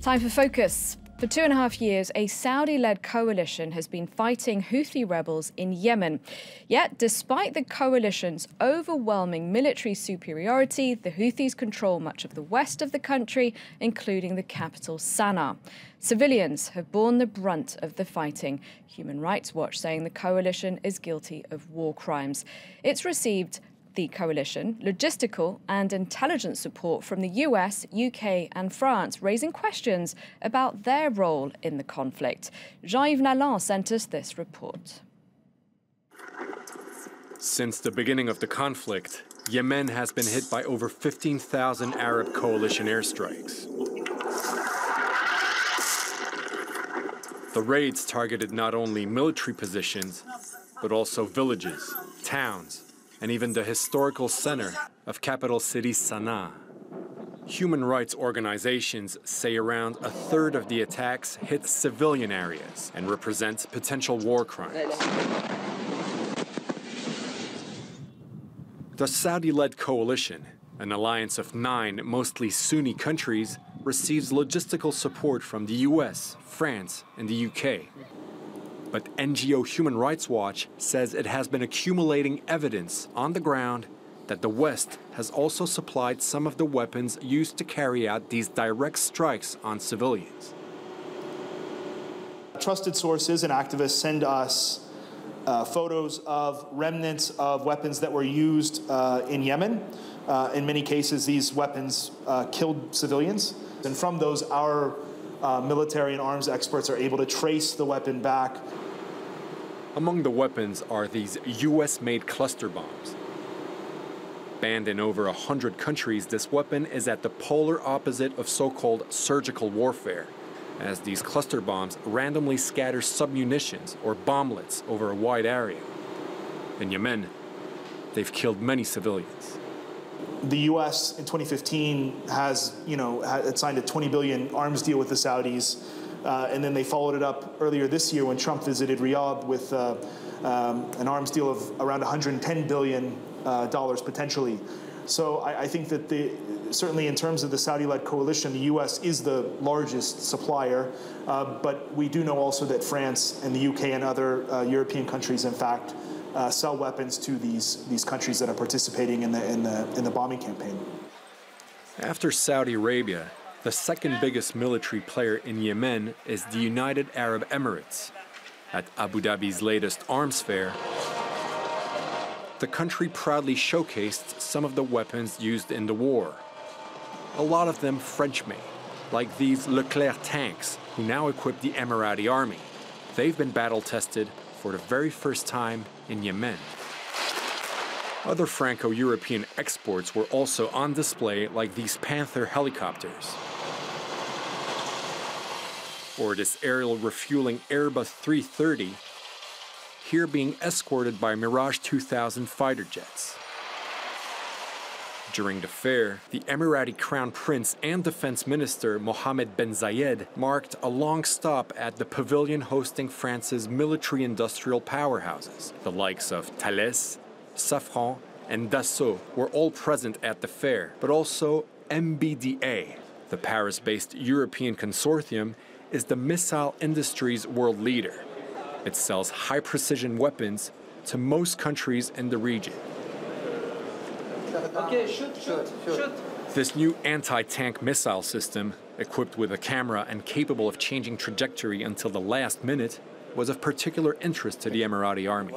Time for Focus. For 2.5 years, a Saudi-led coalition has been fighting Houthi rebels in Yemen. Yet, despite the coalition's overwhelming military superiority, the Houthis control much of the west of the country, including the capital Sanaa. Civilians have borne the brunt of the fighting. Human Rights Watch saying the coalition is guilty of war crimes. It's received the coalition logistical and intelligence support from the US, UK and France, raising questions about their role in the conflict. Jean-Yves Nalan sent us this report. Since the beginning of the conflict, Yemen has been hit by over 15,000 Arab coalition airstrikes. The raids targeted not only military positions, but also villages, towns, and even the historical center of capital city Sanaa. Human rights organizations say around a third of the attacks hit civilian areas and represent potential war crimes. The Saudi-led coalition, an alliance of 9 mostly Sunni countries, receives logistical support from the US, France, and the UK. But NGO Human Rights Watch says it has been accumulating evidence on the ground that the West has also supplied some of the weapons used to carry out these direct strikes on civilians. Trusted sources and activists send us photos of remnants of weapons that were used in Yemen. In many cases, these weapons killed civilians. And from those, our military and arms experts are able to trace the weapon back. Among the weapons are these US-made cluster bombs. Banned in over 100 countries, this weapon is at the polar opposite of so-called surgical warfare, as these cluster bombs randomly scatter submunitions or bomblets over a wide area. In Yemen, they've killed many civilians. The U.S. in 2015 had signed a $20 billion arms deal with the Saudis, and then they followed it up earlier this year when Trump visited Riyadh with an arms deal of around $110 billion potentially. So I think that certainly in terms of the Saudi-led coalition, the U.S. is the largest supplier, but we do know also that France and the UK and other European countries, in fact, sell weapons to these countries that are participating in the bombing campaign. After Saudi Arabia, the second biggest military player in Yemen is the United Arab Emirates. At Abu Dhabi's latest arms fair, the country proudly showcased some of the weapons used in the war. A lot of them French-made, like these Leclerc tanks, who now equip the Emirati army. They've been battle-tested for the very first time in Yemen. Other Franco-European exports were also on display, like these Panther helicopters, or this aerial refueling Airbus 330, here being escorted by Mirage 2000 fighter jets. During the fair, the Emirati Crown Prince and Defense Minister Mohammed bin Zayed marked a long stop at the pavilion hosting France's military-industrial powerhouses. The likes of Thales, Safran, and Dassault were all present at the fair, but also MBDA. The Paris-based European consortium is the missile industry's world leader. It sells high-precision weapons to most countries in the region. Okay, shoot. This new anti-tank missile system, equipped with a camera and capable of changing trajectory until the last minute, was of particular interest to the Emirati army.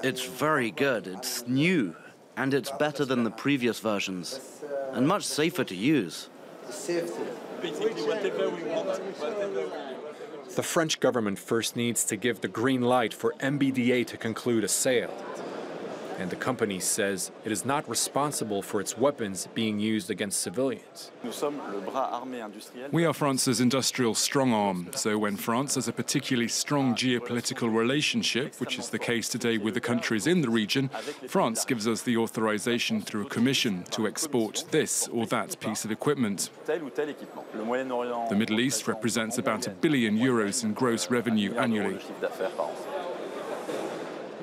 It's very good, it's new, and it's better than the previous versions, and much safer to use. The French government first needs to give the green light for MBDA to conclude a sale. And the company says it is not responsible for its weapons being used against civilians. We are France's industrial strong arm, so when France has a particularly strong geopolitical relationship, which is the case today with the countries in the region, France gives us the authorization through a commission to export this or that piece of equipment. The Middle East represents about €1 billion in gross revenue annually.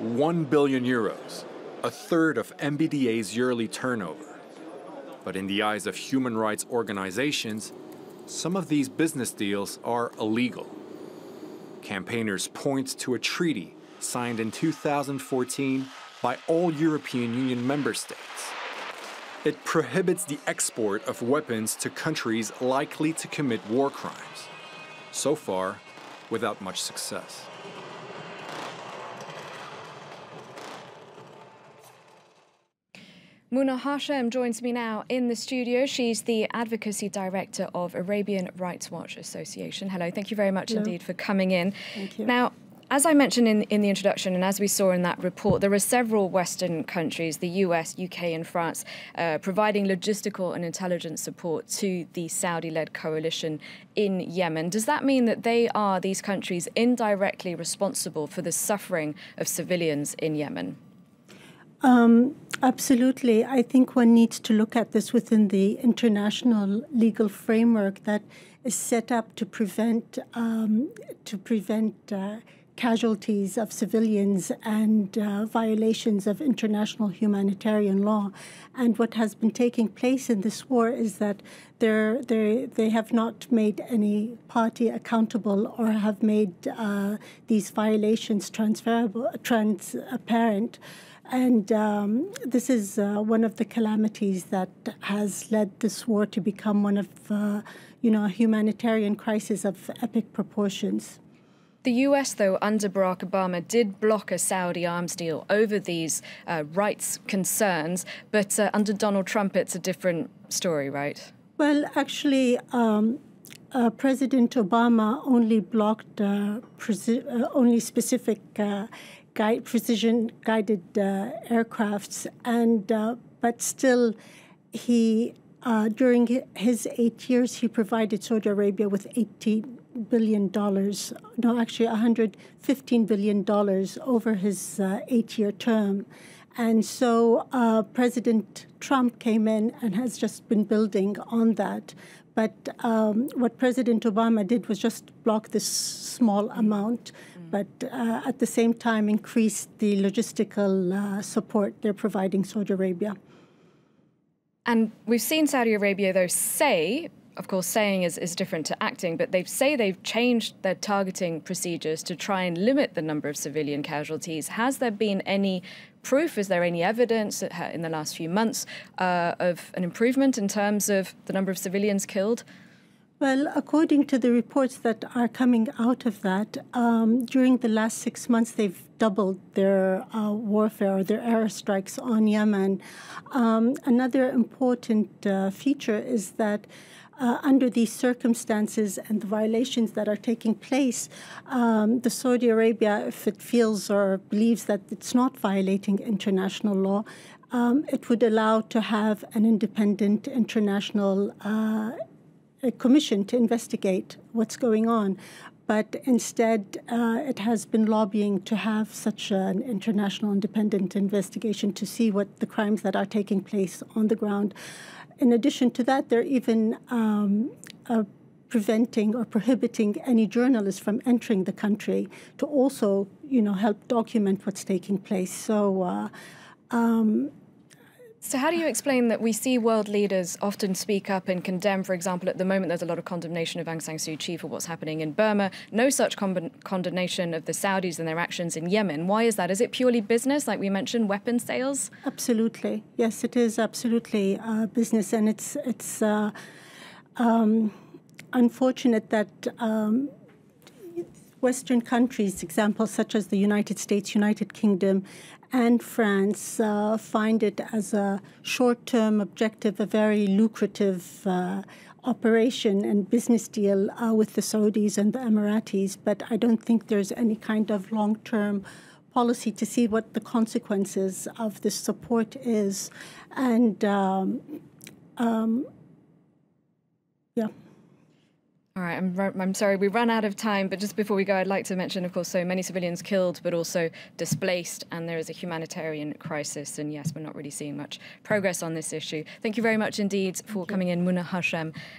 €1 billion. A third of MBDA's yearly turnover. But in the eyes of human rights organizations, some of these business deals are illegal. Campaigners point to a treaty signed in 2014 by all European Union member states. It prohibits the export of weapons to countries likely to commit war crimes. So far, without much success. Muna Hashem joins me now in the studio. She's the Advocacy Director of Arabian Rights Watch Association. Hello, thank you very much indeed for coming in. Thank you. Now, as I mentioned in the introduction, and as we saw in that report, there are several Western countries, the US, UK and France, providing logistical and intelligence support to the Saudi-led coalition in Yemen. Does that mean that these countries, indirectly responsible for the suffering of civilians in Yemen? Absolutely. I think one needs to look at this within the international legal framework that is set up to prevent casualties of civilians and violations of international humanitarian law. And what has been taking place in this war is that they have not made any party accountable or have made these violations transparent. And this is one of the calamities that has led this war to become one of, a humanitarian crisis of epic proportions. The US, though, under Barack Obama, did block a Saudi arms deal over these rights concerns. But under Donald Trump, it's a different story, right? Well, actually, President Obama only blocked only specific precision-guided aircrafts, and but still, he during his 8 years, he provided Saudi Arabia with $18 billion. No, actually, $115 billion over his 8-year term. And so President Trump came in and has just been building on that. But what President Obama did was just block this small amount, but at the same time increase the logistical support they're providing Saudi Arabia. And we've seen Saudi Arabia, though, say, of course, saying is different to acting, but they've changed their targeting procedures to try and limit the number of civilian casualties. Has there been any proof? Is there any evidence in the last few months of an improvement in terms of the number of civilians killed? Well, according to the reports that are coming out of that, during the last 6 months, they've doubled their warfare, or their airstrikes on Yemen. Another important feature is that under these circumstances and the violations that are taking place, the Saudi Arabia, if it feels or believes that it's not violating international law, it would allow to have an independent international commission to investigate what's going on. But instead, it has been lobbying to have such an international independent investigation to see what the crimes that are taking place on the ground. In addition to that, they're even preventing or prohibiting any journalists from entering the country to also, help document what's taking place. So how do you explain that we see world leaders often speak up and condemn? For example, at the moment, there's a lot of condemnation of Aung San Suu Kyi for what's happening in Burma. No such condemnation of the Saudis and their actions in Yemen. Why is that? Is it purely business, like we mentioned, weapons sales? Absolutely. Yes, it is absolutely business. And it's unfortunate that Western countries, examples such as the United States, United Kingdom, and France find it as a short-term objective, a very lucrative operation and business deal with the Saudis and the Emiratis. But I don't think there's any kind of long-term policy to see what the consequences of this support is. And yeah. All right, I'm sorry, we run out of time, but just before we go, I'd like to mention, of course, so many civilians killed, but also displaced, and there is a humanitarian crisis, and yes, we're not really seeing much progress on this issue. Thank you very much indeed for coming in, Muna Hashem.